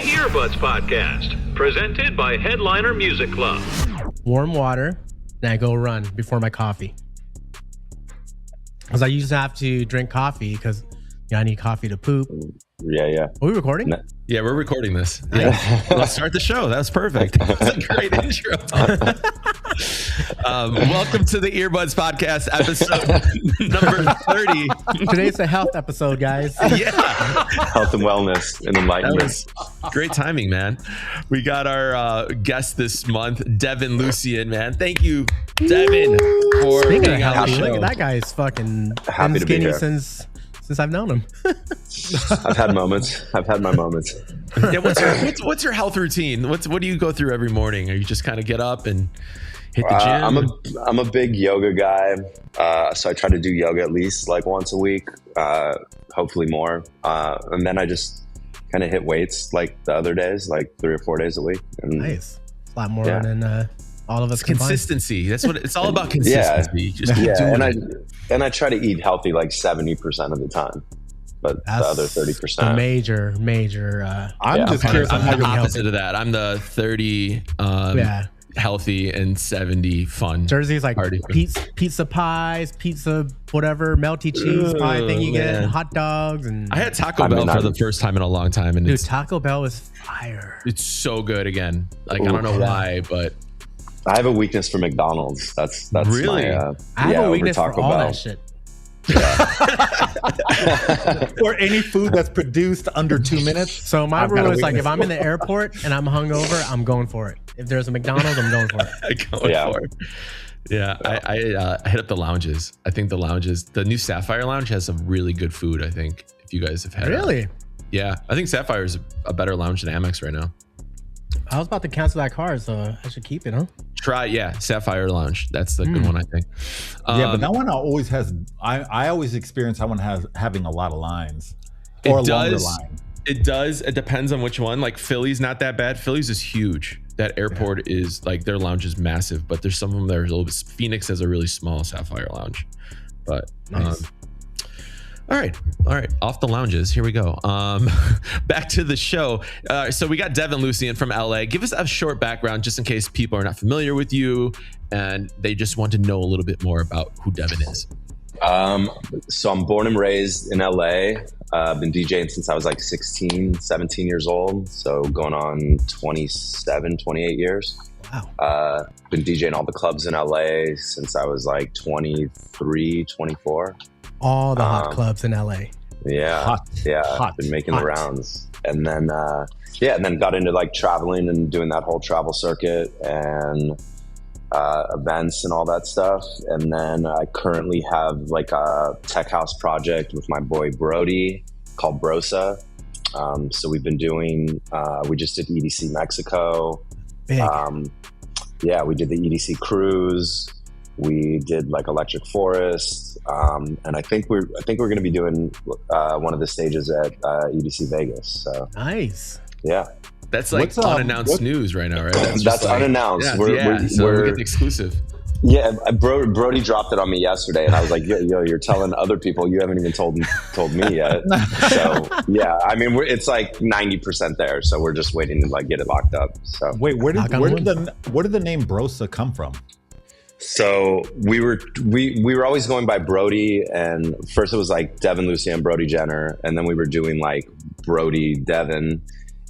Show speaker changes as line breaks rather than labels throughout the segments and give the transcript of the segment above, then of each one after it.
Earbuds Podcast, presented by Headliner Music Club.
Warm water, and I go run before my coffee. Because I used to have to drink coffee because I need coffee to poop.
Yeah.
Are we recording?
No.
Yeah, we're recording this. Yeah. Let's start the show. That was perfect. That's a great intro. Welcome to the Earbuds Podcast, episode number 30.
Today's a health episode, guys.
Yeah.
Health and wellness and enlightenment.
That was great timing, man. We got our guest this month, Devin Lucien, man. Thank you, Devin, for
Speaking of
being on the
healthy,
show.
look at that guy's fucking
Happy
been
to be
skinny
here.
since I've known him.
I've had moments. I've had my moments.
Yeah, what's your health routine? What do you go through every morning? Are you just kind of get up and hit the gym?
I'm a big yoga guy, so I try to do yoga at least like once a week, hopefully more, and then I just kind of hit weights like the other days, like 3 or 4 days a week. And
Nice. A lot more
Yeah.
than all of us combined.
Consistency. That's what it's all about. Consistency. Just keep doing it.
and I try to eat healthy like 70% of the time, but the other 30%.
The major.
I'm just curious on how
I'm the
you're
opposite of that. I'm the 30 healthy and 70 fun.
Jersey's like
Party.
pizza pies, pizza whatever, melty cheese pie thing you get,
man.
hot dogs, and
I had Taco Bell for the first time in a long time, and
dude, Taco Bell is fire.
it's so good again. Like I don't know why, but
I have a weakness for McDonald's. That's
Really?
my,
I have a
over
weakness for
Taco
all
Bell.
that shit.
or any food that's produced under 2 minutes.
So my
I've got
rule
a
is like
weakness.
if I'm in the airport and I'm hungover, I'm going for it. If there's a McDonald's, I'm going for it.
going
Yeah.
for it. Yeah, I hit up the lounges. I think the new Sapphire Lounge has some really good food. I think if you guys have had
Really?
yeah, I think Sapphire is a better lounge than Amex right now.
I was about to cancel that card, so I should keep it, huh?
Try Sapphire Lounge. That's the good one, I think.
Yeah, but that one always has. I always experience that one having a lot of lines or a longer line.
It does. It depends on which one. Like Philly's not that bad. Philly's is huge. That airport is like their lounge is massive, but there's some of them that are a little bit. Phoenix has a really small Sapphire Lounge, but
Nice.
all right. Off the lounges. Here we go. Back to the show. So we got Devin Lucien from LA. Give us a short background just in case people are not familiar with you and they just want to know a little bit more about who Devin is.
So I'm born and raised in LA. I've been DJing since I was like 16, 17 years old. So going on 27, 28 years.
Wow.
Been DJing all the clubs in LA since I was like 23, 24.
All the hot clubs in LA.
Yeah.
Hot.
Been making the rounds. And then, and then got into like traveling and doing that whole travel circuit and events and all that stuff. And then I currently have like a tech house project with my boy Brody called Brosa. So we've been doing, we just did EDC Mexico.
Big.
We did the EDC cruise. We did like Electric Forest, and I think we're going to be doing one of the stages at EDC Vegas. So
Nice.
yeah,
That's like
What's,
unannounced news right now, right?
that's
just like,
unannounced.
Yeah, so we get the exclusive.
Yeah, Brody dropped it on me yesterday, and I was like, "Yo, you're telling other people, you haven't even told me yet." So yeah, I mean, it's like 90% there, so we're just waiting to like get it locked up. So
Wait, where did
Knock on
the name Brosa come from?
So we were always going by Brody, and first it was like Devin Lucien, Brody Jenner, and then we were doing like Brody Devin,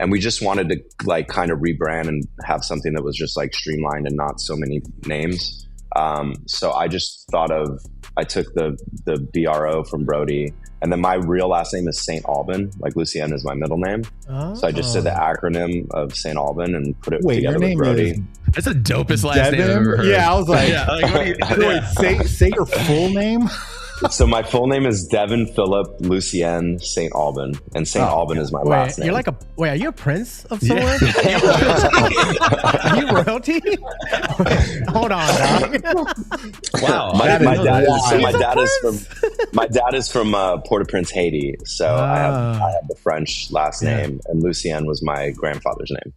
and we just wanted to like kind of rebrand and have something that was just like streamlined and not so many names. So I just I took the BRO from Brody, and then my real last name is St. Alban, like Lucien is my middle name.
Oh.
So I just said the acronym of St. Alban and put it
Wait,
together
your
with
name
Brody.
is
That's the dopest last name I've
Devin?
ever heard.
Yeah, I was like,
Yeah, like, what do you-
wait, say your full name.
So my full name is Devin Philip Lucien St. Alban, and St. Alban is my last name.
You're like are you a prince of somewhere? Are you royalty? Wait, hold on, dog.
Wow.
my
wild.
dad is from Port-au-Prince, Haiti. So I have the French last name, and Lucien was my grandfather's name.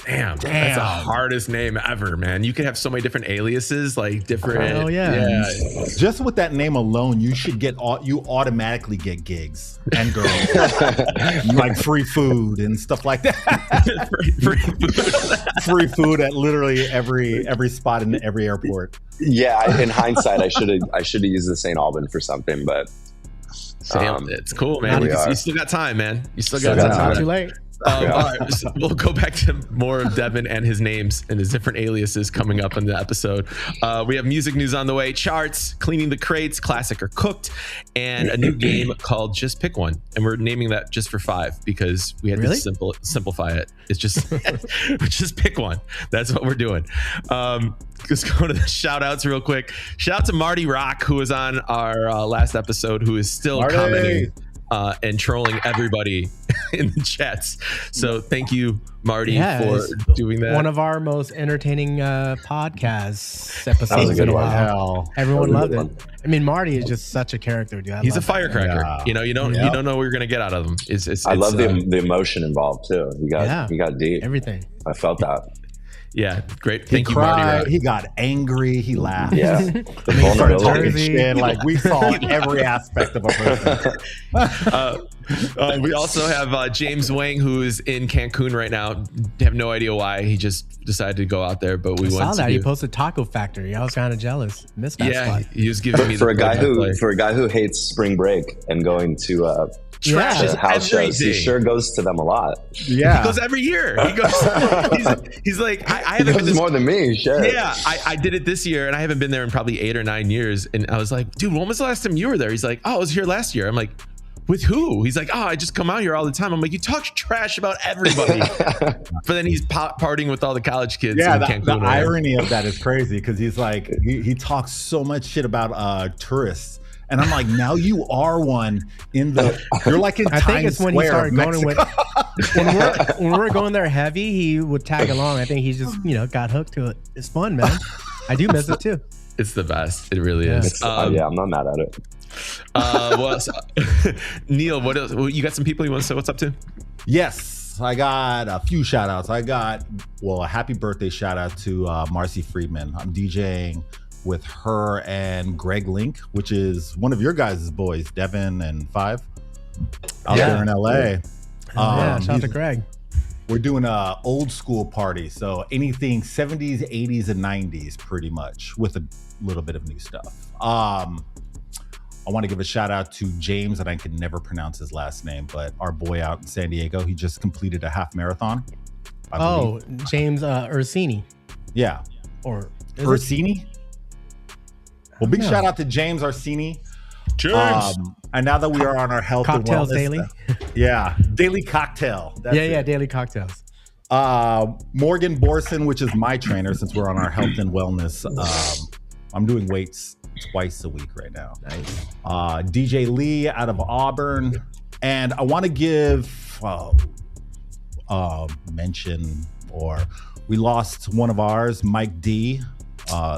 Damn, that's the hardest name ever, man. You could have so many different aliases, like different.
Oh yeah.
Just with that name alone, you automatically get gigs and girls, like free food and stuff like that. Free food at literally every spot in every airport.
Yeah, in hindsight, I should have used the St. Alban for something, but
it's cool, man. You still got time, man. You still got
It's
time.
not too late.
All right, so we'll go back to more of Devin and his names and his different aliases coming up in the episode. We have music news on the way, charts, cleaning the crates, classic or cooked, and a new game called Just Pick One. And we're naming that just for 5 because we had to simplify it. It's just just pick one. That's what we're doing. Just go to the shout outs real quick. Shout out to Marty Rock, who was on our last episode, who is still commenting and trolling everybody in the chats. So thank you, Marty, for doing that.
One of our most entertaining podcast episodes.
That was a good one.
Everyone loved it. I mean, Marty is just such a character, dude.
He's a firecracker. Yeah. You don't know what you're gonna get out of him.
I love the emotion involved too. He got deep.
Everything.
I felt that.
Yeah, great.
Thank you, Marty. He got angry. He laughed.
Yeah,
the vulnerability. Like we saw every aspect of a person.
We also have James Wang, who is in Cancun right now. Have no idea why. He just decided to go out there, but we went.
He posted Taco Factory. I was kind of jealous. Missed that spot.
He was giving me
for a guy who hates spring break and going to trash house shows. He sure goes to them a lot.
Yeah, he goes every year. He goes. He's like, I haven't been
more than me. Sure.
Yeah, I did it this year, and I haven't been there in probably 8 or 9 years. And I was like, dude, when was the last time you were there? He's like, I was here last year. I'm like, with who? He's like, I just come out here all the time. I'm like, you talk trash about everybody, but then he's partying with all the college kids.
Yeah, the irony of that is crazy because he's like, he talks so much shit about tourists. And I'm like, now you are one you're like in Times Square. I think it's when he started going with,
when we were going there heavy, he would tag along. I think he just, got hooked to it. It's fun, man. I do miss it too.
It's the best. It really is.
I'm not mad at it.
Neil, what else? You got some people you want to say what's up to?
Yes, I got a few shout outs. I got, a happy birthday shout out to Marcy Friedman. I'm DJing with her and Greg Link, which is one of your guys' boys, Devin and Five, out there in LA.
Shout out to Greg.
We're doing a old school party, so anything 70s, 80s, and 90s, pretty much, with a little bit of new stuff. I want to give a shout out to James, and I can never pronounce his last name, but our boy out in San Diego, he just completed a half marathon.
James Ursini.
Yeah.
Or
Ursini? Well, big shout out to James Arsini.
James.
And now that we are on our health
cocktails
and wellness,
daily.
Daily cocktail.
Daily cocktails.
Morgan Borson, which is my trainer, since we're on our health and wellness. I'm doing weights twice a week right now.
Nice.
DJ Lee out of Auburn, and I want to give mention, or we lost one of ours, Mike D.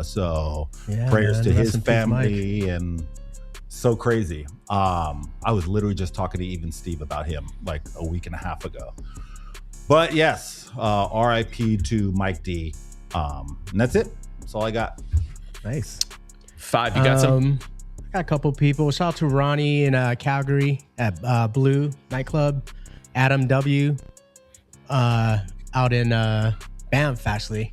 So prayers to his family, and so crazy. I was literally just talking to even Steve about him like a week and a half ago. But yes, RIP to Mike D. And that's it. That's all I got.
Nice.
5, you got some?
I got a couple people. Shout out to Ronnie in Calgary at Blue Nightclub. Adam W. Out in Banff, actually.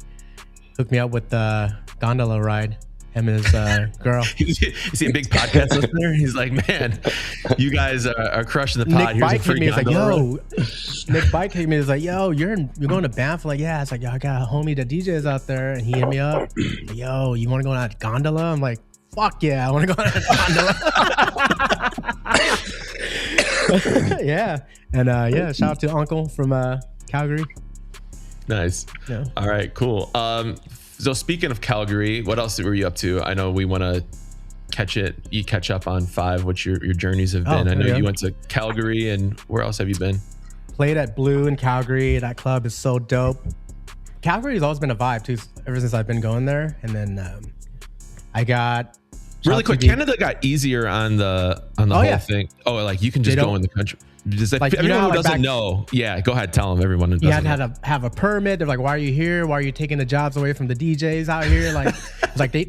Hooked me up with the gondola ride. Him and his girl.
You see a big podcast listener? He's like, man, you guys are crushing the pod.
Nick Bike hit me. He's like, yo. Nick Bike hit me. He's like, yo, you're going to Banff? Like, yeah. It's like, yo, I got a homie that DJs out there, and he hit me up. Like, yo, you want to go on a gondola? I'm like, fuck yeah, I want to go on a gondola. Yeah, and shout out to Uncle from Calgary.
Nice.
Yeah.
All right, cool. So speaking of Calgary, what else were you up to? I know we want to catch up on 5, what your journeys have been. I know you went to Calgary, and where else have you been?
Played at Blue in Calgary. That club is so dope. Calgary has always been a vibe too, ever since I've been going there. And then I got
Really quick, Canada got easier on the whole thing. Oh, like you can just go in the country. Just like everyone who doesn't know, go ahead, tell them. Everyone who doesn't know. You had to have a permit. They're like, why are you here? Why are you taking the jobs away from the DJs out here? Like, it's like they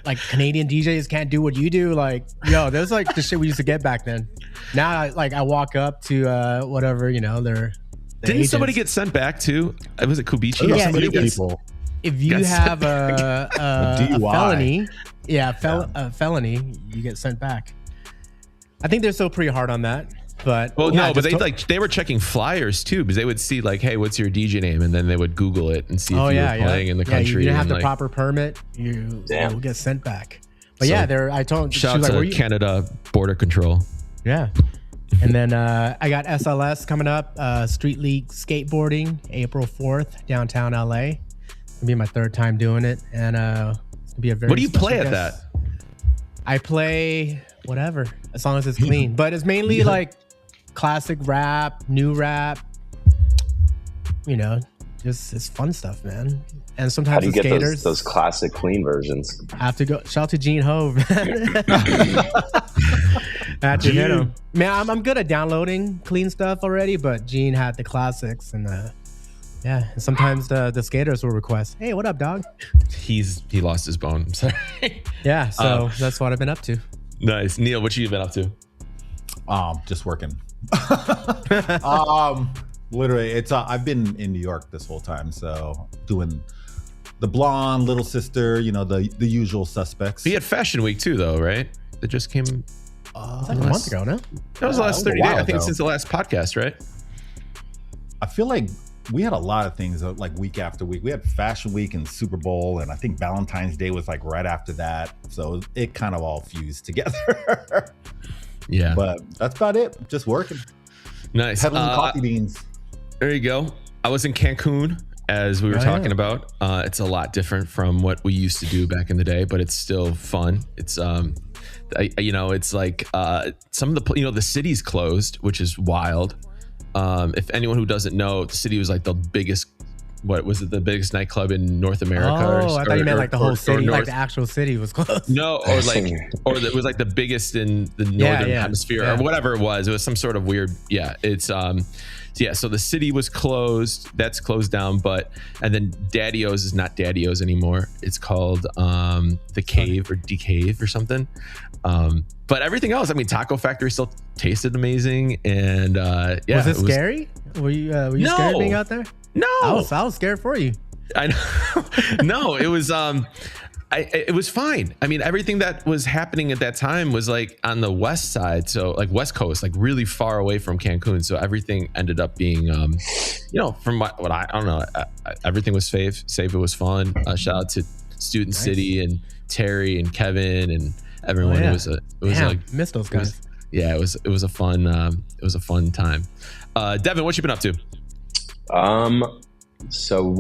like Canadian DJs can't do what you do. Like, yo, there's like the shit we used to get back then. Now, I walk up to whatever, they're. Didn't
agents.
Somebody get sent back too? Was it Kubici?
Yeah, somebody people. If you have a felony, a felony, you get sent back. I think they're still pretty hard on that. But they were checking flyers too, because they would see like, hey, what's your DJ name, and then they would Google it and see if you were playing in the country. You didn't have the proper permit, you will get sent back. But I told
shout out to Canada Border Control.
Yeah, and then I got SLS coming up, Street League Skateboarding, April 4th, downtown LA. It's gonna be my third time doing it, and it's gonna be a very.
What do you play at that?
I play whatever, as long as it's clean. But it's mainly like classic rap, new rap, just it's fun stuff, man. And sometimes
how do you
the
get
skaters,
those classic clean versions?
Have to go shout out to Gene Hove. Had to hit him, man. I'm good at downloading clean stuff already, but Gene had the classics, and and sometimes the skaters will request, hey, what up, dog?
He lost his bone. I'm sorry.
Yeah, so that's what I've been up to.
Nice. Neil, what you been up to?
Just working. Literally, it's I've been in New York this whole time, so doing the blonde little sister, the usual suspects.
He had Fashion Week too, though, right? That just came
like a month ago, no?
That was the last 30 days. I think since the last podcast, right?
I feel like we had a lot of things like week after week. We had Fashion Week and Super Bowl, and I think Valentine's Day was like right after that. So it kind of all fused together.
Yeah.
But that's about it. Just working.
Nice.
Peddling coffee beans.
There you go. I was in Cancun, as we were talking about. It's a lot different from what we used to do back in the day, but it's still fun. It's it's like some of the city's closed, which is wild. If anyone who doesn't know, the city was like the biggest. What was it? The biggest nightclub in North America?
I thought you meant like the whole city, like the actual city was closed.
No, or it was like the biggest in the northern hemisphere, or whatever it was. It was some sort of weird. Yeah, it's so the city was closed. That's closed down, and then Daddy-O's is not Daddy-O's anymore. It's called the Cave or D-Cave or something. But everything else, I mean, Taco Factory still tasted amazing, and
was it scary? Were you scared being out there?
No,
I was scared for you.
I know. No, it was it was fine. I mean, everything that was happening at that time was like on the west side, so like West Coast, like really far away from Cancun. So everything ended up being, from what I don't know, everything was safe. It was fun. Shout out to Student City and Terry and Kevin and everyone. It was like
missed those guys.
It was a fun time. Devin, what you been up to?
So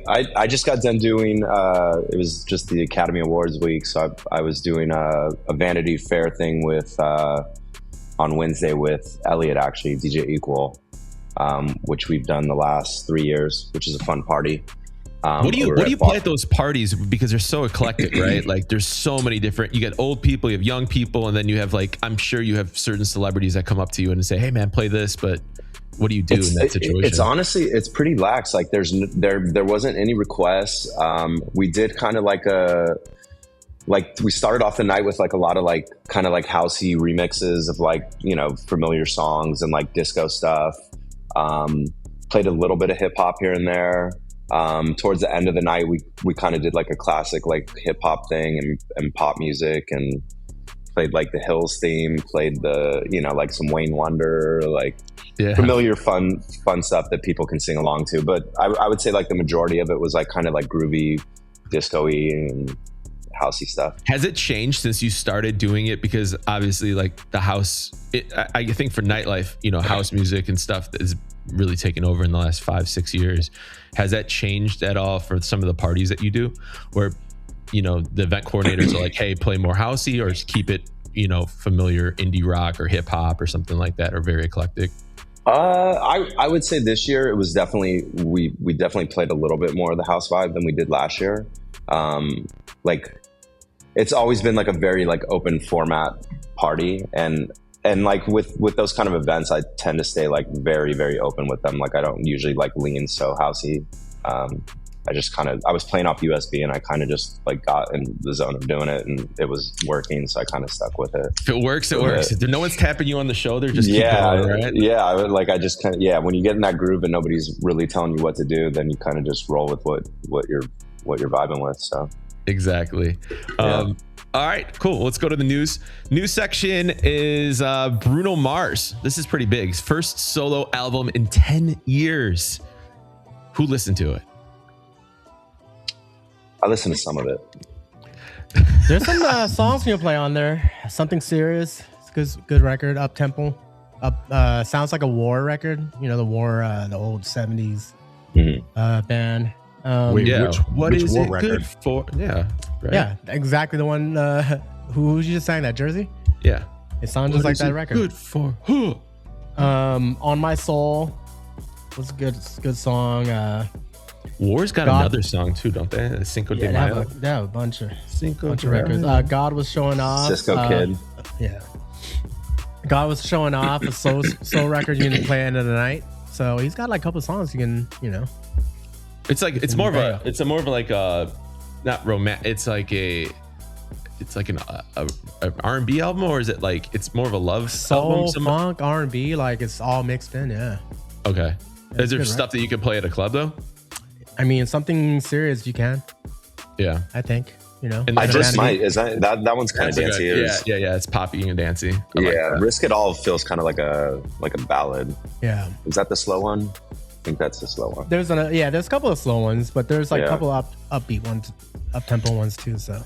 I just got done doing, it was just the Academy Awards week. So I was doing a Vanity Fair thing with, on Wednesday with Elliot, actually, DJ Equal, which we've done the last 3 years, which is a fun party.
What do you play at those parties? Because they're so eclectic, right? Like there's so many different, you get old people, you have young people, and then you have like, I'm sure you have certain celebrities that come up to you and say, hey man, play this, but what do you do in that situation?
It's honestly, it's pretty lax. Like there wasn't any requests. We did kind of we started off the night with like a lot of like kind of like housey remixes of like, familiar songs and like disco stuff. Played a little bit of hip hop here and there. Towards the end of the night, we kind of did like a classic like hip hop thing and pop music, and played like the Hills theme, played the, like some Wayne Wonder, like familiar fun stuff that people can sing along to. But I would say like the majority of it was like kind of like groovy, disco-y and housey stuff.
Has it changed since you started doing it? Because obviously like the house, I think for nightlife, house music and stuff is really taken over in the last 5-6 years. Has that changed at all for some of the parties that you do, where the event coordinators are like, hey, play more housey, or just keep it familiar indie rock or hip hop or something like that, or very eclectic?
I would say this year it was definitely, we definitely played a little bit more of the house vibe than we did last year. Like it's always been like a very like open format party, and like with those kind of events, I tend to stay like very, very open with them. Like I don't usually like lean so housey. I was playing off USB, and I kind of just like got in the zone of doing it, and it was working, so I kind of stuck with it.
If it works, it works. If no one's tapping you on the shour, they're just keep going, right?
I just kind of when you get in that groove and nobody's really telling you what to do, then you kind of just roll with what you're vibing with. So
exactly. All right, cool. Let's go to the news. News section is Bruno Mars. This is pretty big. His first solo album in 10 years. Who listened to it?
I listened to some of it.
There's some songs you'll play on there. Something Serious. It's good record. Up tempo. Sounds like a War record. You know, the War, the old 70s band.
Which
War
it
record?
good for? Yeah. Right?
Yeah, exactly the one. Who you just sang that? Jerzy?
Yeah.
It sounds just like that record.
Good for.
On My Soul was a good song.
War's got another song too, don't they? Cinco de Mayo.
They have a bunch of
Cinco de
records.
Mayo.
God Was Showing Off.
Cisco Kid.
Yeah. God Was Showing Off, a soul record you can play end of the night. So he's got like a couple of songs you can,
It's more of like a not romantic. It's like an R&B album, or is it like it's more of a love
soul,
album?
funk, R&B, like it's all mixed in. Yeah.
Okay.
Yeah,
is there stuff that you can play at a club though?
I mean, Something Serious you can.
Yeah.
I think.
And
I just might. Is that one's kind of dancey?
Yeah. It's poppy and dancey.
Risk It All feels kind of like a ballad.
Yeah.
Is that the slow one? I think that's the slow one.
There's a couple of slow ones, but there's like a couple upbeat ones, up tempo ones too. So.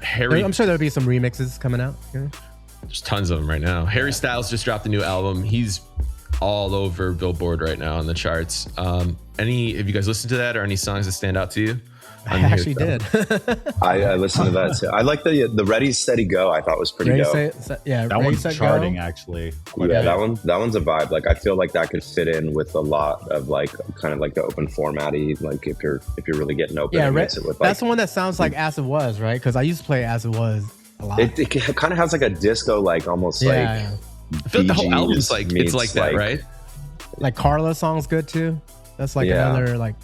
Harry,
I'm sure there'll be some remixes coming out.
There's tons of them right now. Harry Styles just dropped a new album. He's all over Billboard right now on the charts. Have you guys listened to that, or any songs that stand out to you?
I actually did.
I listened to that too. I like the Ready Steady Go. I thought was pretty dope.
That one's charting actually.
That one's a vibe. Like I feel like that could fit in with a lot of like kind of like the open formatty. Like if you're really getting open,
yeah,
mix it with
that's the one that sounds like As It Was, right? Because I used to play As It Was a lot.
It kind of has like a disco, like almost like.
I feel like the whole album's like it's like that, right?
Like Carla song's good too. That's like another like.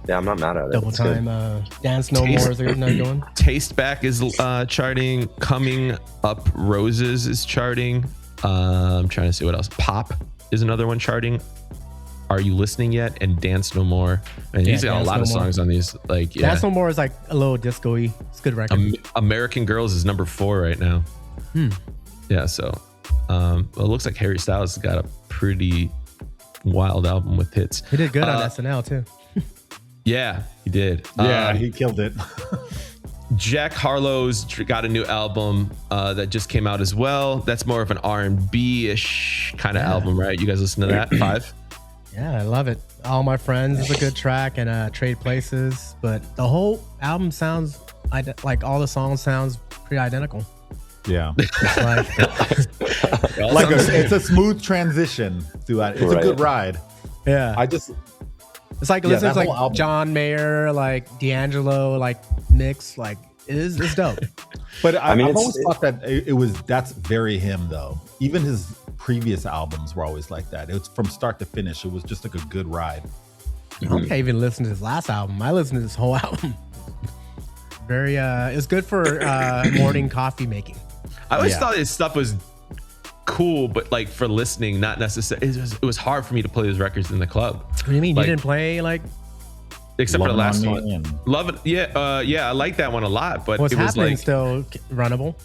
Yeah, I'm not mad at it.
Double time. Dance No More is another good one.
Taste Back is charting. Coming Up Roses is charting. I'm trying to see what else. Pop is another one charting. Are You Listening Yet? And Dance No More. And he's got a lot of songs on these. Like
Dance No More is like a little disco-y. It's a good record.
American Girls is number 4 right now. Yeah, so it looks like Harry Styles has got a pretty wild album with hits.
He did good on SNL too.
Yeah, he did.
Yeah, he killed it.
Jack Harlow's got a new album that just came out as well. That's more of an R&B-ish kind of album, right? You guys listen to that? 5?
Yeah, I love it. All My Friends is a good track, and Trade Places. But the whole album sounds like all the songs sounds pretty identical.
Yeah.
It's
like it's a smooth transition throughout. It's a good ride.
Yeah. It's like listening to like John Mayer, like D'Angelo, like mix, like it's dope.
But I've always thought that that's very him though. Even his previous albums were always like that. It was from start to finish. It was just like a good ride.
I can't even listen to his last album. I listened to this whole album. Very it's good for morning coffee making.
I always thought his stuff was cool, but like for listening, not necessarily. It was hard for me to play those records in the club.
What do you mean? You didn't play like?
Except for the last one. Love it. Yeah, I like that one a lot. But
What's
it was
Happening
like
still runnable.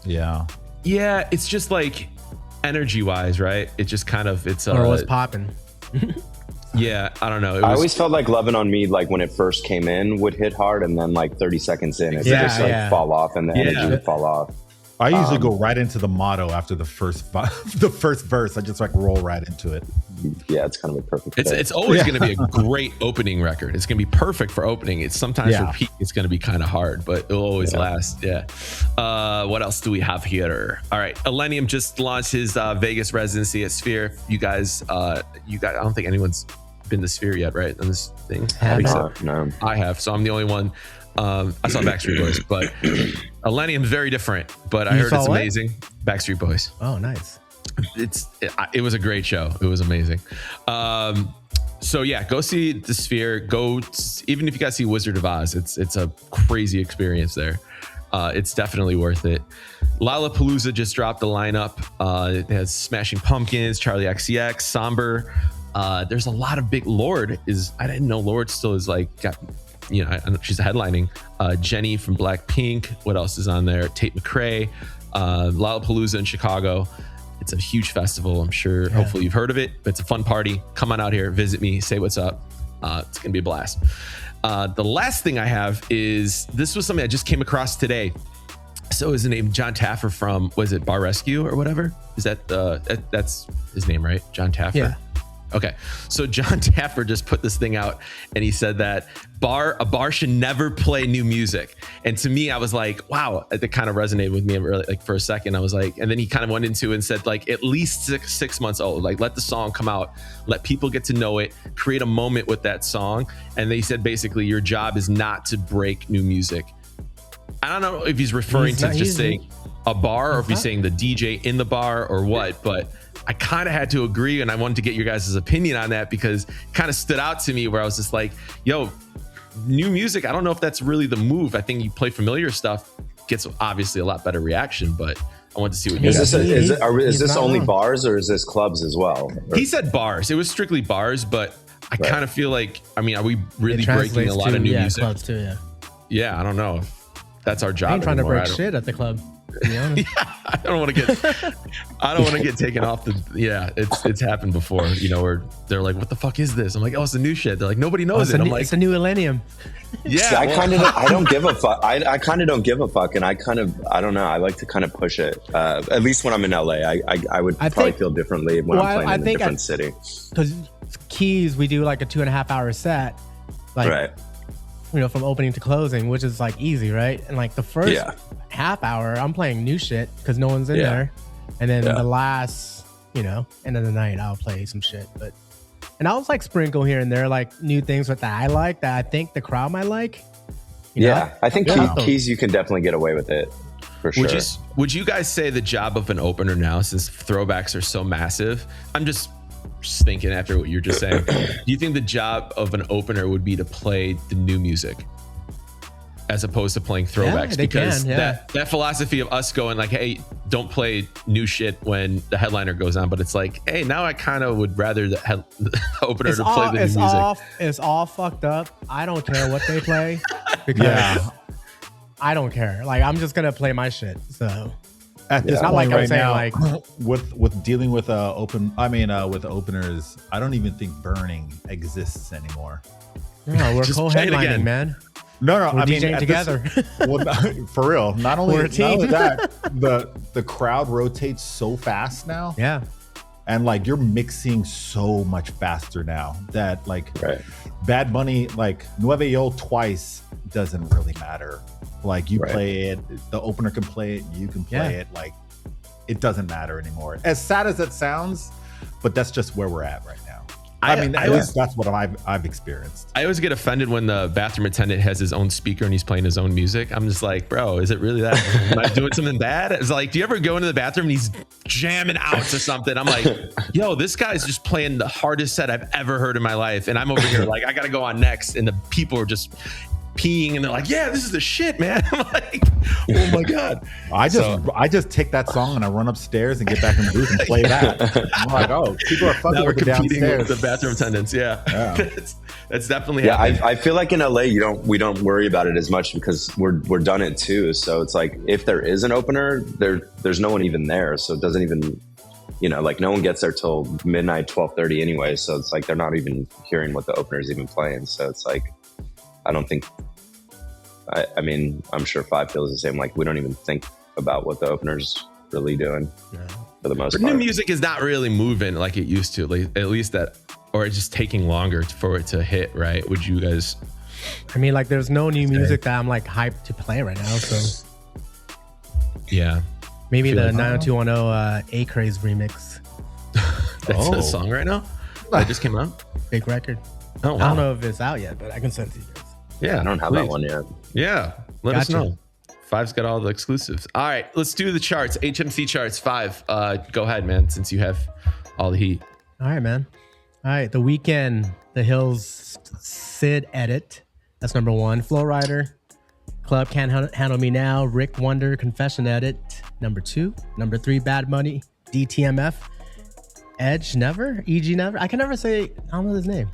Yeah.
Yeah, it's just like energy wise, right? It just kind of
or was popping.
Yeah, I don't know.
I always felt like Lovin' on Me, like when it first came in, would hit hard, and then like 30 seconds in, it would just like fall off, and the energy would fall off.
I usually go right into the motto after the first verse. I just like roll right into it.
Yeah, it's kind of a perfect.
It's always going to be a great opening record. It's going to be perfect for opening. It's sometimes for peak. It's going to be kind of hard, but it'll always last. Yeah. What else do we have here? All right, Illenium just launched his Vegas residency at Sphere. You guys. I don't think anyone's been to Sphere yet, right? On this thing,
No.
I have. So I'm the only one. I saw Backstreet Boys, but Millennium very different. But I heard it's amazing. Backstreet Boys.
Oh, nice.
It was a great show. It was amazing. So yeah, go see the Sphere. Even if you guys see Wizard of Oz, it's a crazy experience there. It's definitely worth it. Lollapalooza just dropped the lineup. It has Smashing Pumpkins, Charlie XCX, Somber. There's a lot of big. Lorde is. I didn't know Lorde still is like got. You know, she's headlining. Jenny from Blackpink. What else is on there? Tate McRae. Lollapalooza in Chicago. It's a huge festival. I'm sure. Yeah. Hopefully you've heard of it. But it's a fun party. Come on out here, visit me, say what's up. It's gonna be a blast. The last thing I have is this was something I just came across today. So is the name John Taffer from, was it Bar Rescue or whatever? Is that that's his name, right? John Taffer.
Yeah.
Okay, so John Taffer just put this thing out, and he said that a bar should never play new music. And to me, I was like, wow, it kind of resonated with me really, like for a second. I was like, and then he kind of went into and said like at least six months old, like let the song come out, let people get to know it, create a moment with that song. And they said basically your job is not to break new music. I don't know if he's referring to just saying a bar or if he's saying the DJ in the bar or what, but I kind of had to agree, and I wanted to get your guys' opinion on that because it kind of stood out to me where I was just like, yo, new music, I don't know if that's really the move. I think you play familiar stuff, gets obviously a lot better reaction, but I want to see what you guys think.
Is this only bars or is this clubs as well?
He said bars. It was strictly bars, but I kind of feel like, I mean, are we really breaking a lot of new music?
Clubs too, yeah.
Yeah, I don't know. That's our job.
I ain't trying to break shit at the club. Yeah,
I don't want to get taken off it's happened before, you know, where they're like, what the fuck is this? I'm like, oh, it's the new shit. They're like, nobody knows it. I'm like,
it's a new millennium.
Yeah.
See, I don't give a fuck. I kind of don't give a fuck. And I don't know. I like to kind of push it. At least when I'm in LA, I would probably feel differently when I'm playing in a different city.
Because Keys, we do like a 2.5 hour set. Like, right. You know, from opening to closing, which is like easy, right? And like the first half hour, I'm playing new shit because no one's in there. And then the last, you know, end of the night, I'll play some shit. And I'll like sprinkle here and there, like new things that I like that I think the crowd might like. You know?
I think Keys, you can definitely get away with it for sure.
Would you guys say the job of an opener now, since throwbacks are so massive? I'm just thinking after what you're just saying, do you think the job of an opener would be to play the new music as opposed to playing throwbacks? Because that philosophy of us going like, hey, don't play new shit when the headliner goes on, but it's like, hey, now I kind of would rather the opener to play the new music.
It's all fucked up. I don't care what they play because I don't care. Like, I'm just gonna play my shit. So
at this point
like
right
I'm saying,
now,
like
with dealing with with openers, I don't even think burning exists anymore.
No, we're co-headlining, man.
No,
we're DJing together.
For real. Not only that, the crowd rotates so fast now.
Yeah.
And like you're mixing so much faster now that like Bad Bunny, like Nueve Yo twice doesn't really matter. Like you play it, the opener can play it, you can play it. Like it doesn't matter anymore. As sad as it sounds, but that's just where we're at right now. I mean, at least that's what I've experienced.
I always get offended when the bathroom attendant has his own speaker and he's playing his own music. I'm just like, bro, is it really that? Am I doing something bad? It's like, do you ever go into the bathroom and he's jamming out to something? I'm like, yo, this guy's just playing the hardest set I've ever heard in my life. And I'm over here like, I got to go on next. And the people are just peeing and they're like, yeah, this is the shit, man. I'm like, oh my God.
I just take that song and I run upstairs and get back in the booth and play that. I'm like, oh, people are fucking with the downstairs.
With the bathroom attendants. Yeah. That's definitely happening.
I feel like in LA we don't worry about it as much because we're done it too. So it's like if there is an opener, there's no one even there. So it doesn't even, you know, like no one gets there till midnight, 12:30 anyway. So it's like they're not even hearing what the opener is even playing. So it's like I don't think. I mean, I'm sure Five feels the same. Like we don't even think about what the opener's really doing for the most part.
New music is not really moving like it used to. Like, at least that, or it's just taking longer for it to hit. Right? Would you guys?
I mean, like, there's no new music that I'm like hyped to play right now. So
yeah,
maybe the 90210 A Craze remix.
That's a song right now. That just came out.
Big record.
Oh, wow.
I don't know if it's out yet, but I can send it to you guys.
Yeah,
I don't have that one yet.
Yeah, let us
Gotcha.
know. 5's got all the exclusives. All right, let's do the charts. HMC charts. 5. Go ahead, man, since you have all the heat.
All right, man. All right, The Weeknd, The Hills, Sid Edit. That's number 1. Flow Rider, Club Can't Handle Me Now, Rick Wonder, Confession Edit. Number 2. Number 3, Bad Money, DTMF, Edge Never, EG Never. I can never say, I don't know his name.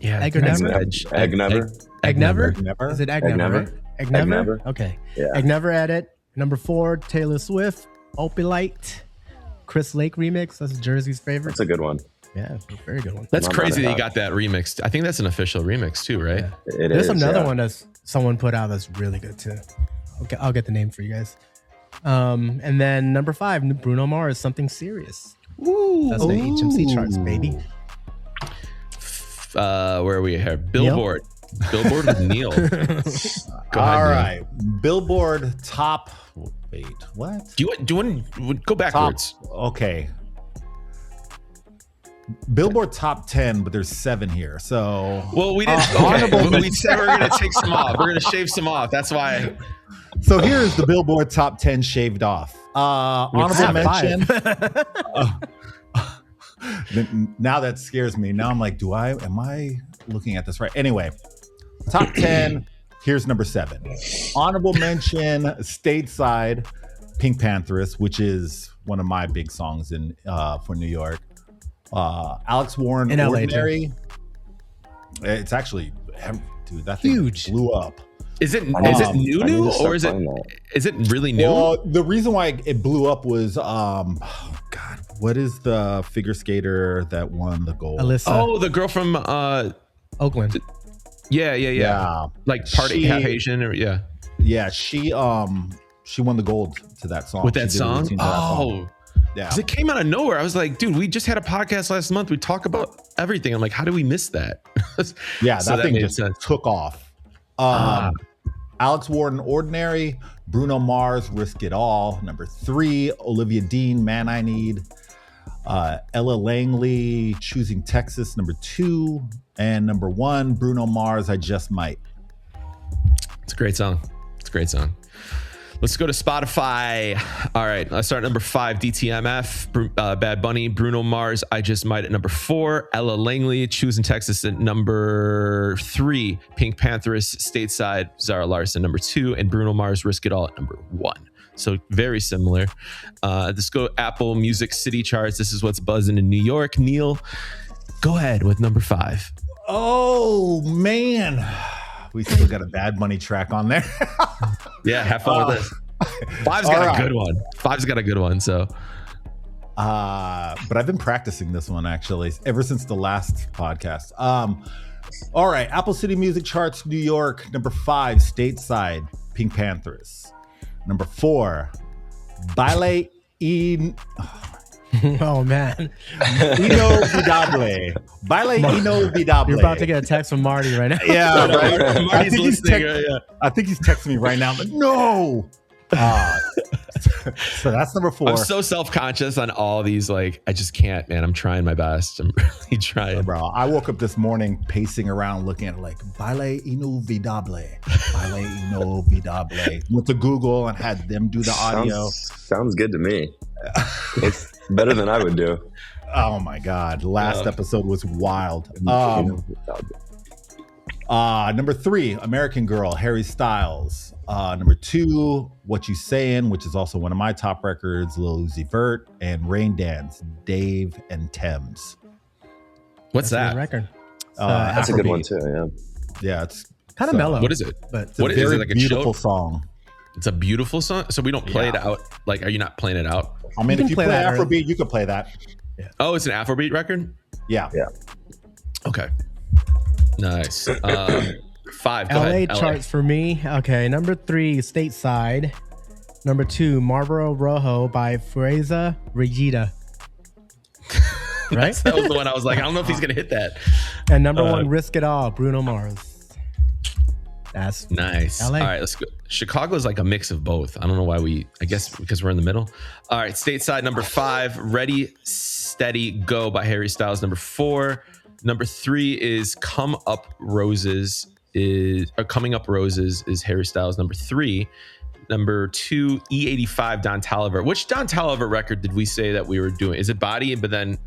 Yeah,
Egg or Never?
Egg Never.
Egg Never?
Never?
Is it Egg
Egg
Never?
Never?
Right? Egg Never?
Egg Never.
Okay.
Yeah.
Egg Never Edit. Number 4, Taylor Swift, Opalite, Chris Lake remix. That's Jersey's favorite.
That's a good one.
Yeah, very good one.
That's
Not
crazy
bad
that
at
you got that remixed. I think that's an official remix too, right?
Yeah.
It
There's
is,
another
yeah.
one that's someone put out that's really good too. Okay, I'll get the name for you guys. And then number 5, Bruno Mars, Something Serious.
Ooh.
That's the HMC charts, baby.
Where are we here? Billboard. Billboard with Neil. Go
All
ahead, Neil.
right. Billboard top. Wait, what?
Do you want to go backwards?
Okay. Billboard top 10, but there's 7 here. So
Well, we didn't. Okay. We said we're going to take some off. We're going to shave some off. That's why.
So here's the Billboard top 10 shaved off. Honorable mention. Now that scares me. Now I'm like, am I looking at this right? Anyway, top 10. Here's number 7. Honorable mention, Stateside, Pink Pantheress, which is one of my big songs in for New York. Alex Warren,
In LA,
Ordinary. It's actually, dude, that thing
Huge.
blew up.
Is it new
I need to start
or is it
playing that.
is it really new?
Well, the reason why it blew up was, oh God, what is the figure skater that won the gold?
Alyssa,
Oh, the girl from
Oakland.
Yeah.
like Party
She-
Half Asian or
Yeah, she won the gold to that song.
with
She
that
did a
song.
routine to that song. Yeah.
'Cause it came out of nowhere. I was like, dude, we just had a podcast last month. We talk about everything. I'm like, how do we miss that?
Yeah,
So
that thing
made
just
sense.
took off. Alex Warren, Ordinary. Bruno Mars, Risk It All. Number 3, Olivia Dean, Man I Need. Ella Langley, Choosing Texas. Number 2. And number 1, Bruno Mars, I Just Might.
It's a great song. It's a great song. Let's go to Spotify. All right, let's start at number 5, DTMF, Bad Bunny, Bruno Mars, I Just Might at number 4, Ella Langley, Choosing Texas at number 3, Pink Pantheress, Stateside, Zara Larson number 2, and Bruno Mars, Risk It All at number 1. So very similar. Let's go Apple Music City Charts. This is what's buzzing in New York. Neil, go ahead with number 5.
Oh, man. We still got a Bad Bunny track on there.
Yeah, have fun with this. 5's got a good one. 5's got a good one. So,
but I've been practicing this one actually ever since the last podcast. All right, Apple City Music Charts, New York, number 5, Stateside, Pink Pantheress. Number 4, Baile
Oh man,
Inolvidable. Baile Inolvidable.
you're about to get a text from Marty right now.
Yeah, right. I
Marty's
think,
listening.
I think he's texting me right now. I'm like, no. So that's number 4.
I'm so self-conscious on all these. Like, I just can't, man. I'm trying my best. I'm really trying.
Bro, I woke up this morning pacing around looking at it like Baile Inolvidable. Baile Inolvidable. Went to Google and had them do the audio.
Sounds good to me. It's better than I would do.
Oh my God. Last episode was wild. Number 3, American Girl, Harry Styles. Number 2, What You Sayin', which is also one of my top records, Lil Uzi Vert, and Rain Dance, Dave and Thames.
What's
That's a
that?
good record.
That's a good
Afrobeat.
one too. Yeah.
Yeah, it's
Kind of mellow.
What is it?
But
it's a
What is
very
it, like a
beautiful
chill?
song.
It's a beautiful song. So we don't play it out. Like, are you not playing it out?
I mean,
You
if
can
you
play
play
that early.
Afrobeat, you can play that.
Oh, it's an Afrobeat record?
Yeah.
Yeah.
Okay. Nice. 5. Go
LA
ahead.
charts for me. Okay, number 3, Stateside. Number 2, Marlboro Rojo by Freza Regida. Right?
That was the one I was like, I don't know if he's going to hit that.
And number 1, Risk It All, Bruno Mars. That's
Nice.
LA.
All right, let's go. Chicago's like a mix of both. I don't know why I guess because we're in the middle. All right, Stateside, number 5, Ready, Steady, Go by Harry Styles. Number 4. Number 3 is Come Up Roses is Coming Up Roses is Harry Styles number 3. Number 2, E85 Don Toliver. Which Don Toliver record did we say that we were doing? Is it Body? But then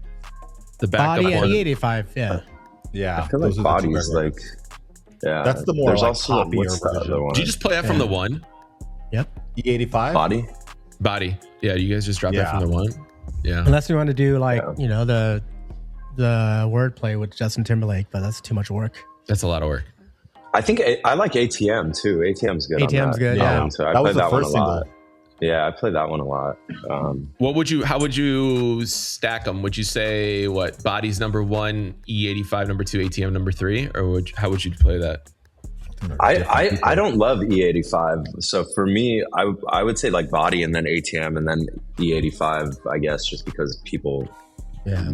the backup
Body and
one.
E85. Yeah.
Yeah.
I feel like Body's like, yeah.
That's the more
There's
like
also
poppier
what's the
version.
other one?
Did you just play that from the 1?
Yep.
E85?
Body?
Yeah, you guys just dropped that from the 1? Yeah.
Unless you want to do like, the wordplay with Justin Timberlake, but that's too much work.
That's a lot of work.
I think I like ATM too. ATM's good.
ATM's good. Yeah.
So I
That was
played
the
that one a
first
lot.
single.
Yeah, I played that one a lot.
How would you stack them? Would you say what Body's number 1, E85 number 2, ATM number 3, or how would you play that?
I don't love E85, so for me, I would say like Body and then ATM and then E85, I guess, just because people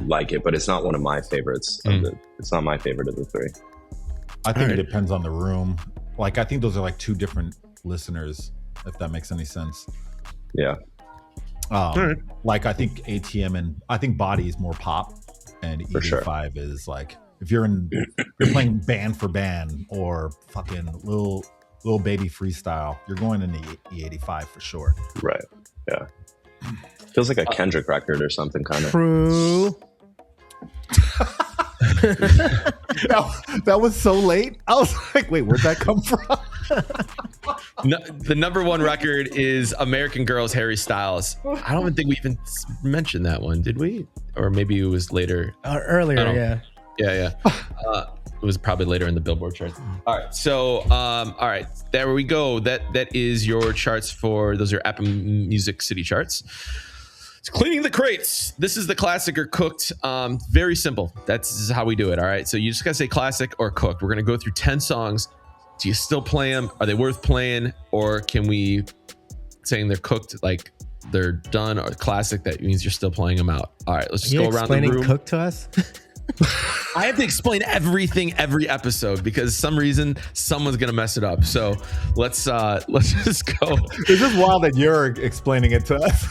like it, but it's not one of my favorites. It's not my favorite of the 3.
I think it depends on the room. Like, I think those are like 2 different listeners, if that makes any sense.
Yeah.
Like, I think ATM and I think Body is more pop, and E85 is like, if you're playing band for band or fucking little baby freestyle, you're going into E85 for sure.
Right. Yeah. Feels like a Kendrick record or something, kind of.
True.
That was so late. I was like, wait, where'd that come from?
No, the number 1 record is American Girls, Harry Styles. I don't even think we even mentioned that one, did we? Or maybe it was later.
Earlier, yeah.
Yeah. It was probably later in the Billboard charts. All right. So, all right, there we go. That is your charts for those are Apple Music City charts. It's cleaning the crates. This is the classic or cooked. Very simple. That's how we do it. All right. So you just gotta say classic or cooked. We're gonna go through 10 songs. Do you still play them? Are they worth playing? Or can we saying they're cooked, like they're done, or classic? That means you're still playing them out. All right. Let's just go around the room.
Explaining cooked to us.
I have to explain everything every episode because some reason someone's gonna mess it up. So let's just go.
It's just wild that you're explaining it to us.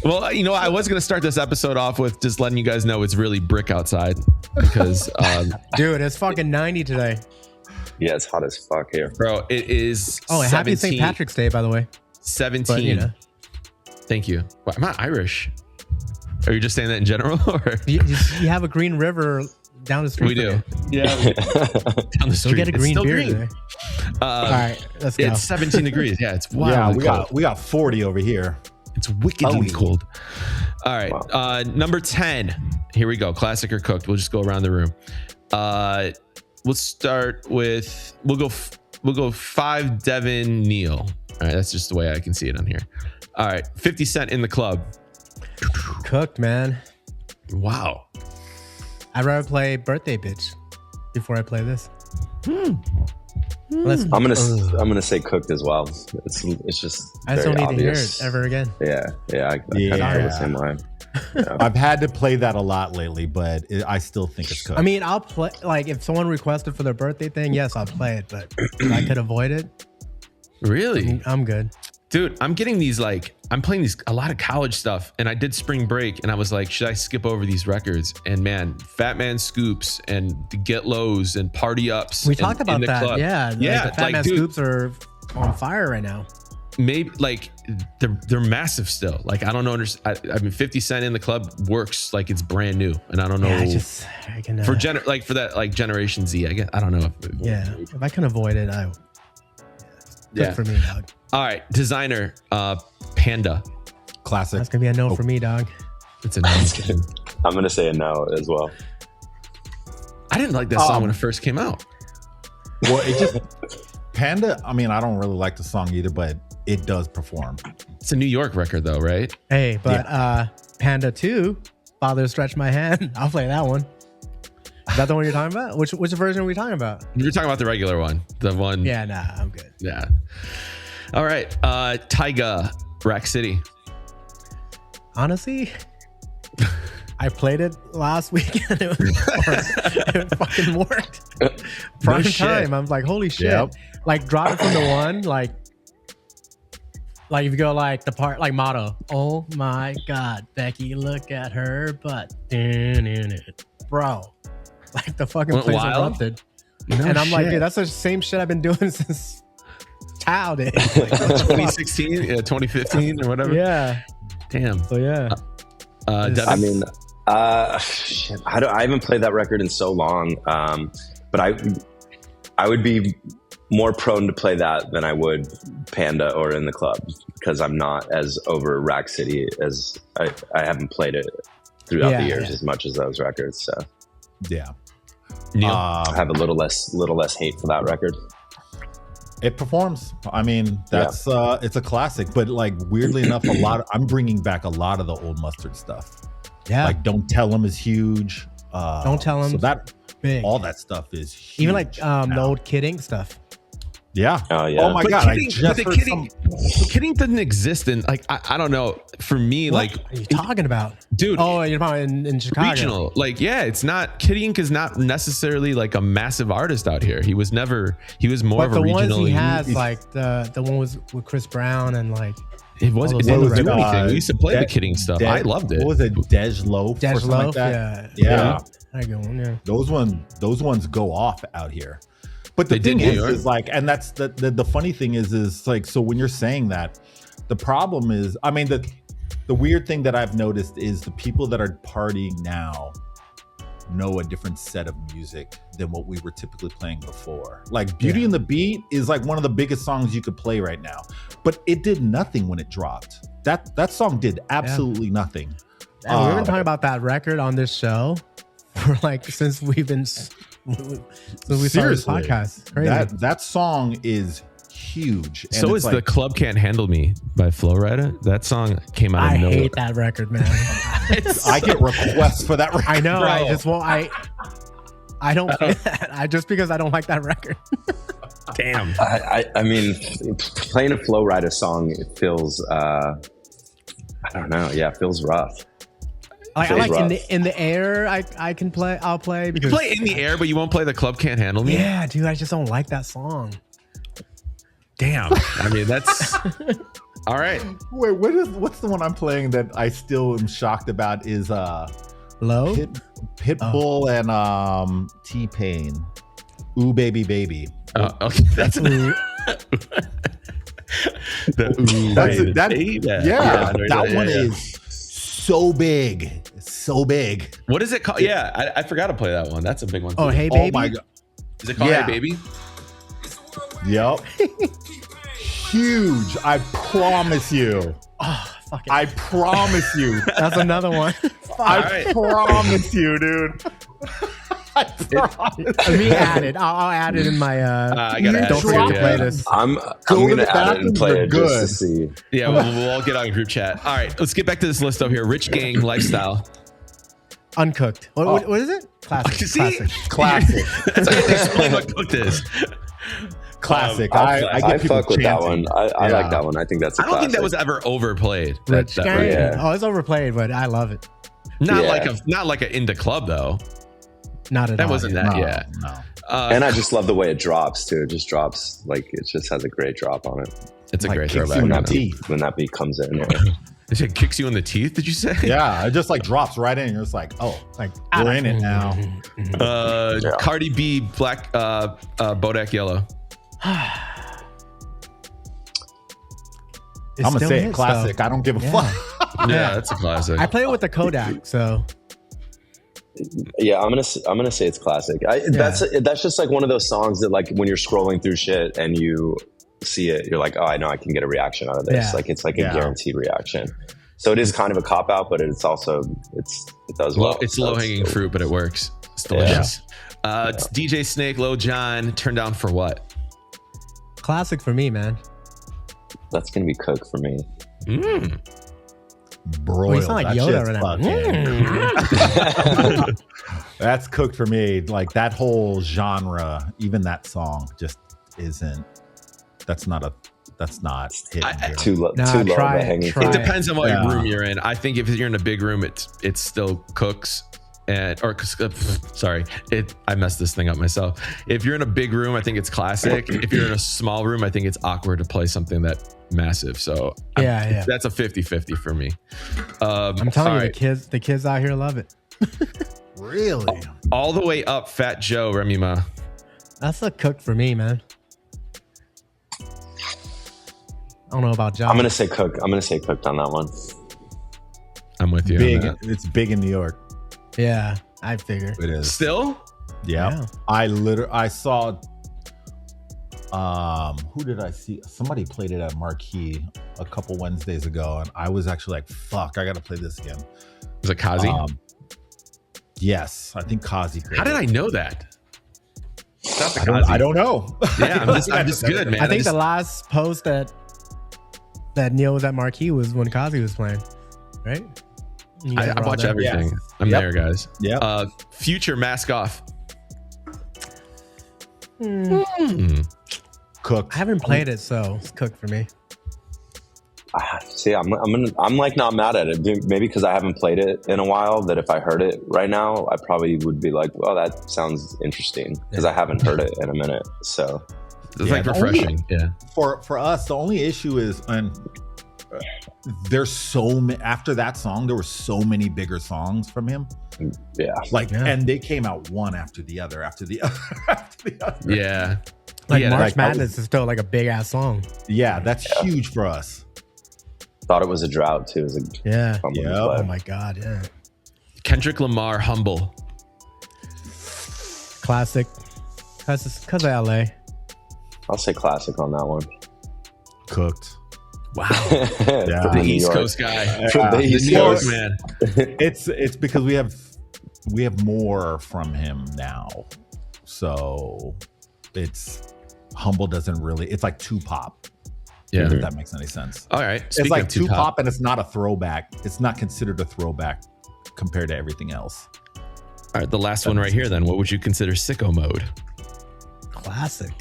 Well, I was gonna start this episode off with just letting you guys know it's really brick outside because,
dude, it's fucking 90 today.
Yeah, it's hot as fuck here,
bro. It is.
Oh, happy St. Patrick's Day, by the way.
17. But, thank you. Well, I'm not Irish. Are you just saying that in general? Or?
You have a Green River down the street.
We do. Yeah. Down the street.
Go get a green beer
green.
today. All right, let's go.
It's 17 degrees. Yeah, it's wild.
Yeah, we got 40 over here.
It's wickedly cold. All right. Wow. Number 10. Here we go. Classic or cooked. We'll just go around the room. We'll start with we'll go 5 Devin Neal. All right, that's just the way I can see it on here. All right, 50 Cent In the Club.
Cooked, man.
Wow.
I'd rather play Birthday Bitch before I play this.
I'm gonna say cooked as well. It's just
I just don't need to hear it ever again.
Yeah. I kind of feel the same way. Yeah.
I've had to play that a lot lately, but I still think it's cooked.
I mean, I'll play, like, if someone requested for their birthday thing, yes, I'll play it, but if I could avoid it.
Really?
I'm good.
Dude, I'm getting these, like, I'm playing a lot of college stuff, and I did spring break, and I was like, should I skip over these records? And man, Fat Man Scoops and the Get Lows and Party Ups.
We talked about that.
Club.
Yeah. Like, the Fat Man Scoops are on fire right now.
Maybe like they're massive still. Like, I don't know. I mean, 50 Cent In the Club works like it's brand new, and I don't know.
I can
for that like Generation Z. I guess I don't know.
If I can avoid it, good for me, dog.
All right, Designer, Panda,
classic.
That's gonna be a no for me, dog.
It's a no.
I'm gonna say a no as well.
I didn't like that song when it first came out.
Well, it just Panda. I mean, I don't really like the song either, but it does perform.
It's a New York record, though, right?
Hey, but Panda 2, Father Stretch My Hand. I'll play that one. Is that the one you're talking about? Which version are we talking about?
You're talking about the regular one. The one.
Yeah, nah, I'm good.
Yeah. All right. Tyga, Rack City.
Honestly, I played it last weekend. It fucking worked. Prime time. I'm like, holy shit. Yep. Like, drop it from the one, like if you go like the part, like Motto. Oh my God, Becky, look at her butt. Bro. Like, the fucking place erupted. And I'm like, dude, that's the same shit I've been doing since childhood.
Like 2016, 2015 or whatever.
Yeah.
Damn.
So yeah.
Devin?
I mean, shit, I haven't played that record in so long. But I would be more prone to play that than I would Panda or In the Club, because I'm not as over Rack City as I haven't played it throughout the years as much as those records. So
Yeah.
Neil?
I have a little less hate for that record.
It performs. I mean, that's it's a classic, but like weirdly enough, I'm bringing back a lot of the old Mustard stuff.
Yeah.
Like Don't Tell Him is huge.
Don't Tell Him.
So that
big.
all that stuff is huge.
Even like the old Kidding stuff.
Yeah.
Oh yeah.
Oh my
But
god!
Kidding doesn't exist in like I don't know. For me,
What
like
are you talking about?
dude.
Oh, you're talking in Chicago.
Regional, like it's not. Kid Ink is not necessarily like a massive artist out here. He was more
But
of a
the
regional.
ones he has, like the one was with Chris Brown and like
It was.
all
It
those
didn't
other
do
records.
anything. We used to play the Kidding stuff. I loved it.
What was it? Dej Loaf. or
Dej
something like
Loaf.
that?
Yeah. I go on. Yeah.
Those ones go off out here. But the
They did
thing
in New York.
is like, and that's the funny thing is like, so when you're saying that, the problem is, I mean, the weird thing that I've noticed is the people that are partying now know a different set of music than what we were typically playing before. Like Beauty and the Beat is like one of the biggest songs you could play right now, but it did nothing when it dropped. That song did absolutely nothing.
And we've been talking about that record on this show for like since we started this podcast. It's crazy.
That song is huge. And
So
it's
is the Club Can't Handle Me by Flowrider. That song came out
I
of nowhere.
hate that record, man.
I get requests for that record.
I know.
Bro.
I don't play that. Just because I don't like that record.
Damn.
I mean, playing a Flow Rider song, it feels I don't know. Yeah, it feels rough.
Like, I
Feels
like
rough.
in the air. I can play. I'll play
You
because
play In the Air, but you won't play The Club Can't Handle Me?
yeah, dude. I just don't like that song.
Damn. I mean, that's all right.
Wait, what's the one I'm playing that I still am shocked about is
Low.
Pitbull and T-Pain. Ooh Baby Baby.
Okay. That's the
That one is so big. So big.
What is it called? Yeah, I forgot to play that one. That's a big one.
Oh,
too.
Hey Baby.
Oh my god.
Is it called
Yeah.
Hey Baby?
Yep. Huge. I promise you.
Oh, fuck it.
I promise you.
That's another one.
I promise you, dude. I promise.
Me add it. I'll add it in my.
I gotta add
don't
it,
forget to
yeah.
play this.
I'm
Go
going
to
to
the
add it and
bathroom,
play
you're
it just to
good.
see.
Yeah, we'll all get on a group chat. All right, let's get back to this list over here. Rich Gang Lifestyle.
Uncooked. What is it? Classic.
See?
Classic.
That's how you explain what cooked is.
Classic.
I
get people
fuck with that
chanting.
one. I
Yeah.
like that one. I think that's a
I don't think that was
classic.
ever overplayed.
Rich
That
Gang.
record.
Yeah.
Oh, it's overplayed, but I love it.
Not
Yeah.
like a Into Club though.
Not at
That
all.
wasn't that.
No,
Yeah.
no.
And I just love the way it drops too. It just drops like it just has a great drop on it
It's a
Like
great
kicks
throwback.
you in the
when that beat,
teeth.
when that beat comes in. Yeah.
It kicks you in the teeth. Did you say?
Yeah, it just like drops right in. You're just like, oh,
Like
we're in it now.
Yeah.
Cardi B, Black Bodak Yellow.
It
I'm gonna
still
say it
hits,
classic.
though.
I don't give a
Yeah.
fuck.
Yeah, that's a classic.
I play it with the Kodak, so
Yeah, I'm gonna say it's classic. That's just like one of those songs that like when you're scrolling through shit and you see it, you're like, oh, I know I can get a reaction out of this.
Yeah.
Like it's like
Yeah.
a guaranteed reaction. So it is kind of a cop out, but it's also it does well.
It's
So
low hanging fruit, but it works. It's delicious. It's DJ Snake, Lil Jon. Turn down for what?
classic for me, man.
That's gonna be Cook for me.
Broiled.
you sound like
That
Yoda
shit's
right now.
fucking- That's cooked for me. Like that whole genre, even that song just isn't. That's not hitting here.
Too low.
Nah,
too low
try
of a
it,
hanging
try
fruit.
It depends on what
Yeah.
room you're in. I think if you're in a big room, it still cooks. I messed this thing up myself. If you're in a big room, I think it's classic. If you're in a small room, I think it's awkward to play something that massive. So
Yeah.
that's a 50-50 for me.
I'm telling you,
all right.
the kids out here love it.
Really?
All the way up, Fat Joe, Remima.
That's a Cook for me, man. I don't know about John.
I'm gonna say Cook. I'm gonna say Cooked on that one.
I'm with you.
Big. It's big in New York.
Yeah, I figure.
It is.
Still?
Yeah. I saw who did I see? Somebody played it at Marquee a couple Wednesdays ago, and I was actually like, fuck, I gotta play this again.
Was it Kazi?
Yes, I think Kazi played
How did
it.
I know that?
I don't know.
Yeah, I'm just good, man.
I think the last post that Neil was at Marquee was when Kazi was playing, right?
I watch everything.
Yes.
I'm there, guys.
Yeah.
Future Mask Off.
Cooked.
I haven't played it, so it's Cooked for me.
See, I'm like not mad at it. Maybe because I haven't played it in a while. That if I heard it right now, I probably would be like, "Well, that sounds interesting," because I haven't heard it in a minute. So
It's like refreshing.
For us, the only issue is, and there's so many. After that song, there were so many bigger songs from him.
Yeah,
and they came out one after the other, after the other.
Yeah.
Like
Yeah,
March Madness is still like a big ass song.
Yeah, that's huge for us.
thought it was a drought too. It was a fun one to play.
Oh my god, yeah.
Kendrick Lamar, Humble.
Classic. Cause of LA.
I'll say classic on that one.
Cooked.
Wow.
Yeah.
The East Coast guy.
From the East
New York
Coast.
man.
It's because we have more from him now, so it's Humble doesn't really. It's like Tupac.
Yeah.
If that makes any sense.
All right.
It's
Speaking
like
of Tupac,
Tupac, and it's not a throwback. It's not considered a throwback compared to everything else.
all right, the last one right here then. What would you consider sicko mode?
Classic.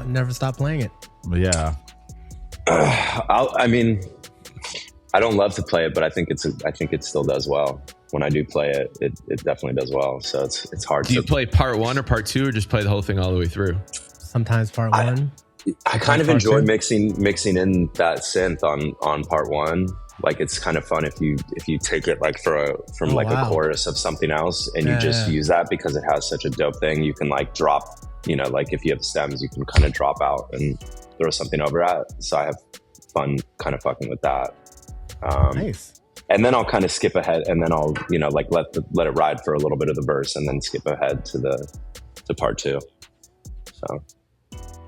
Never stopped playing it.
But yeah.
I mean, I don't love to play it, but I think it still does well. When I do play it, it definitely does well. So it's hard.
Do you play part 1 or part 2, or just play the whole thing all the way through?
Sometimes part 1.
I kind of enjoy
two.
mixing in that synth on part 1. Like it's kind of fun if you take it like from a chorus of something else and you just use that because it has such a dope thing. You can like drop, like if you have stems, you can kind of drop out and throw something over at. So I have fun kind of fucking with that.
Nice.
And then I'll kind of skip ahead, and then I'll like let it ride for a little bit of the verse, and then skip ahead to part 2. So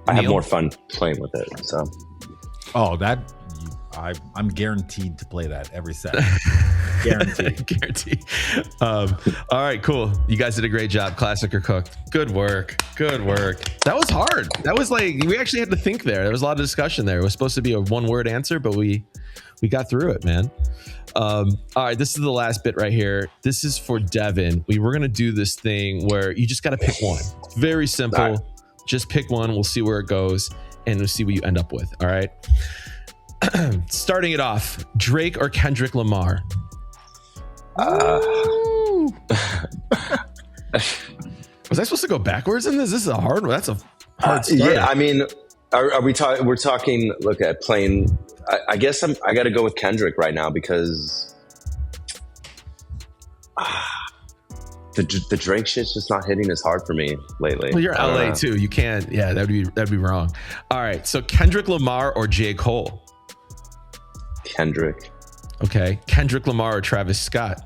I have more fun playing with it. So
I'm guaranteed to play that every set. Guaranteed.
Guarantee. All right, cool. You guys did a great job. Classic or cooked. Good work. That was hard. That was like, we actually had to think there. There was a lot of discussion there. It was supposed to be a 1-word answer, but we got through it, man. All right, this is the last bit right here. This is for Devin. We're going to do this thing where you just got to pick one. It's very simple.
All right.
Just pick one. We'll see where it goes, and we'll see what you end up with. All right. Starting it off, Drake or Kendrick Lamar? Was I supposed to go backwards in this? This is a hard one. That's a hard start.
Yeah, I mean, are we talking? We're talking. Look at playing. I guess I got to go with Kendrick right now because the Drake shit's just not hitting as hard for me lately.
Well, you're LA too. You can't. Yeah, that'd be wrong. All right, so Kendrick Lamar or J. Cole?
Kendrick.
Okay, Kendrick Lamar or Travis Scott?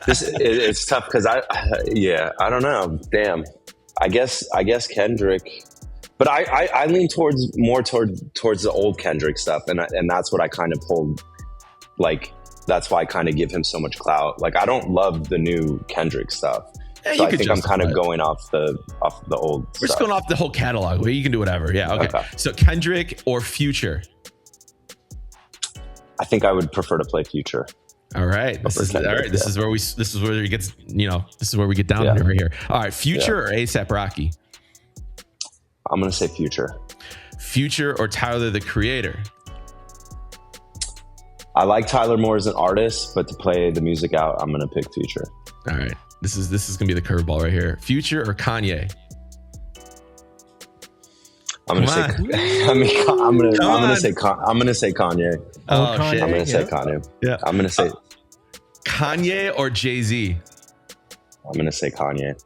It's tough because I don't know. Damn. I guess Kendrick, but I lean more towards the old Kendrick stuff, and that's what I kind of pulled. Like that's why I kind of give him so much clout. Like I don't love the new Kendrick stuff, so I think I'm kind of going off the old.
We're just going off the whole catalog. Where you can do whatever. Yeah. Okay. So Kendrick or Future?
I think I would prefer to play Future.
All right. This is where it gets, this is where we get down over here. All right. Future or ASAP Rocky?
I'm going to say Future.
Future or Tyler, the Creator?
I like Tyler more as an artist, but to play the music out, I'm going to pick Future.
All right. This is going to be the curveball right here. Future or Kanye?
I'm going to say Kanye.
Oh, shit.
I'm going to say Kanye.
Yeah.
I'm going to say
Kanye or Jay-Z?
I'm gonna say Kanye.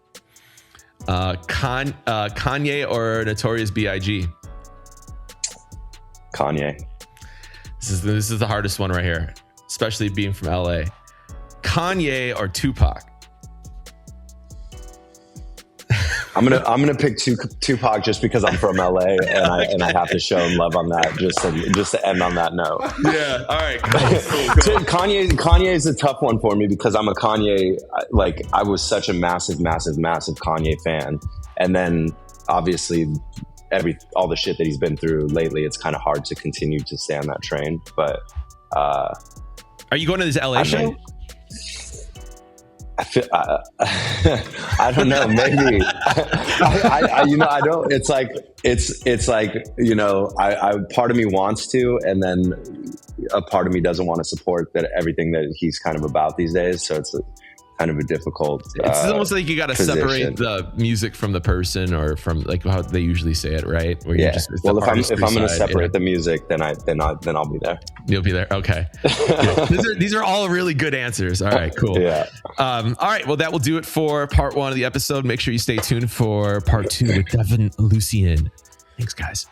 Kanye or Notorious B.I.G.?
Kanye.
This is the hardest one right here, especially being from LA. Kanye or Tupac?
I'm gonna pick Tupac just because I'm from LA and I have to show him love on that just to end on that note.
Yeah. All right. Cool.
Kanye is a tough one for me because I'm a Kanye, like I was such a massive Kanye fan, and then obviously all the shit that he's been through lately, it's kind of hard to continue to stay on that train. But
are you going to this LA show?
I feel I don't know, maybe I don't. It's like I part of me wants to, and then a part of me doesn't want to support that everything that he's kind of about these days. So it's kind of a difficult.
It's almost like you got to separate the music from the person, or from like how they usually say it, right? Where
yeah. Well, if I'm going to separate the music, then I'll be there.
You'll be there. Okay. These are all really good answers. All right. Cool.
Yeah.
All right. Well, that will do it for part 1 of the episode. Make sure you stay tuned for part 2 with Devin Lucien. Thanks, guys.